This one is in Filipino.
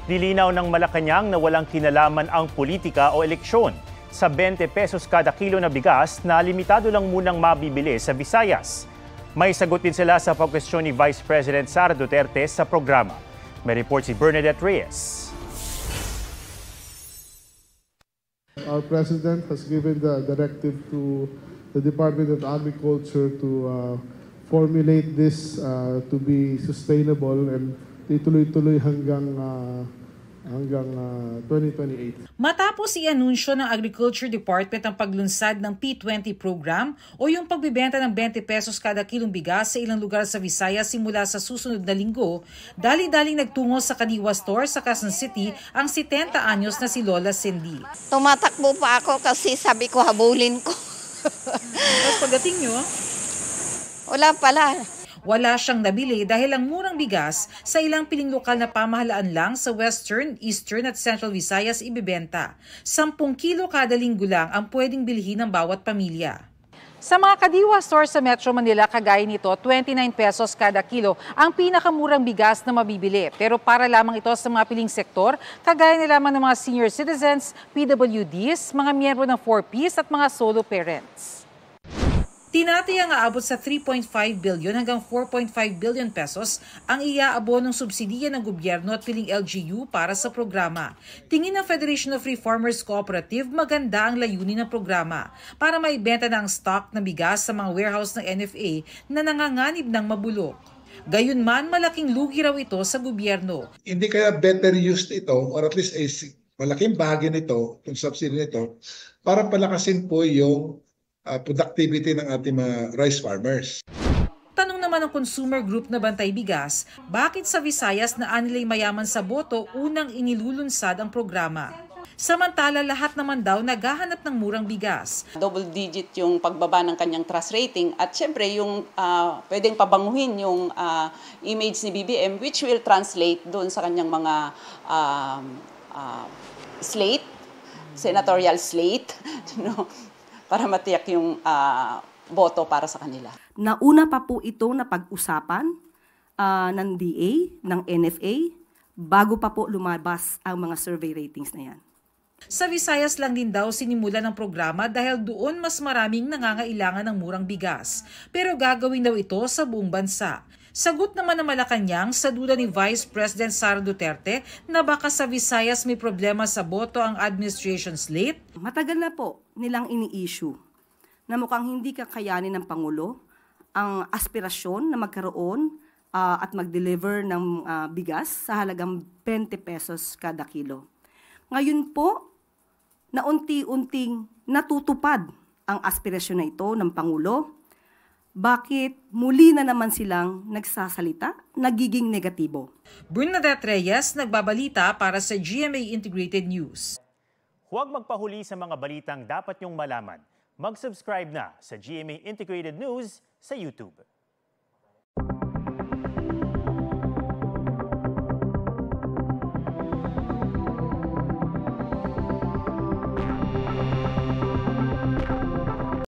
Nilinaw ng Malacanang na walang kinalaman ang politika o eleksyon. Sa 20 pesos kada kilo na bigas na limitado lang munang mabibili sa Visayas. May sagot din sila sa pagkwestiyon ni Vice President Sara Duterte sa programa. May report si Bernadette Reyes. Our President has given the directive to the Department of Agriculture to formulate this to be sustainable and ituloy-tuloy hanggang 2028. Matapos i-anunsyo ng Agriculture Department ang paglunsad ng P20 program o yung pagbibenta ng 20 pesos kada kilong bigas sa ilang lugar sa Visayas simula sa susunod na linggo, dali-daling nagtungo sa Kadiwa Store sa Quezon City ang 70 anyos na si Lola Cindy. Tumatakbo pa ako kasi sabi ko habulin ko. Tapos pagdating nyo? Wala pala. Wala siyang nabili dahil ang murang bigas sa ilang piling lokal na pamahalaan lang sa Western, Eastern at Central Visayas ibibenta. 10 kilo kada linggo lang ang pwedeng bilhin ng bawat pamilya. Sa mga Kadiwa Store sa Metro Manila, kagaya nito, 29 pesos kada kilo ang pinakamurang bigas na mabibili. Pero para lamang ito sa mga piling sektor, kagaya na lamang ng mga senior citizens, PWDs, mga miyembro ng 4Ps at mga solo parents. Tinatayang aabot sa 3.5 billion hanggang 4.5 billion pesos ang iaabon ng subsidiya ng gobyerno at piling LGU para sa programa. Tingin ng Federation of Free Farmers Cooperative, maganda ang layunin ng programa para maibenta na ang stock na bigas sa mga warehouse ng NFA na nanganganib ng mabulok. Gayunman, malaking lugi raw ito sa gobyerno. Hindi kaya better used ito or at least malaking bahagi nito, yung subsidy nito, para palakasin po yung productivity ng ating mga rice farmers. Tanong naman ng consumer group na Bantay Bigas, bakit sa Visayas na anilay mayaman sa boto unang inilulunsad ang programa? Samantala lahat naman daw naghahanap ng murang bigas. Double digit yung pagbaba ng kanyang trust rating at syempre yung pwedeng pabanguhin yung image ni BBM which will translate doon sa kanyang mga slate, senatorial slate, para matiyak yung boto para sa kanila. Nauna pa po ito na pag-usapan ng DA, ng NFA, bago pa po lumabas ang mga survey ratings na yan. Sa Visayas lang din daw sinimula ng programa dahil doon mas maraming nangangailangan ng murang bigas. Pero gagawin daw ito sa buong bansa. Sagot naman ng Malacanang sa duda ni Vice President Sara Duterte na baka sa Visayas may problema sa boto ang administration slate. Matagal na po nilang ini-issue na mukhang hindi kakayanin ng Pangulo ang aspirasyon na magkaroon at mag-deliver ng bigas sa halagang 20 pesos kada kilo. Ngayon po, na unti-unting natutupad ang aspirasyon na ito ng Pangulo, bakit muli na naman silang nagsasalita, nagiging negatibo? Bernadette Reyes, nagbabalita para sa GMA Integrated News. Huwag magpahuli sa mga balitang dapat niyong malaman. Mag-subscribe na sa GMA Integrated News sa YouTube.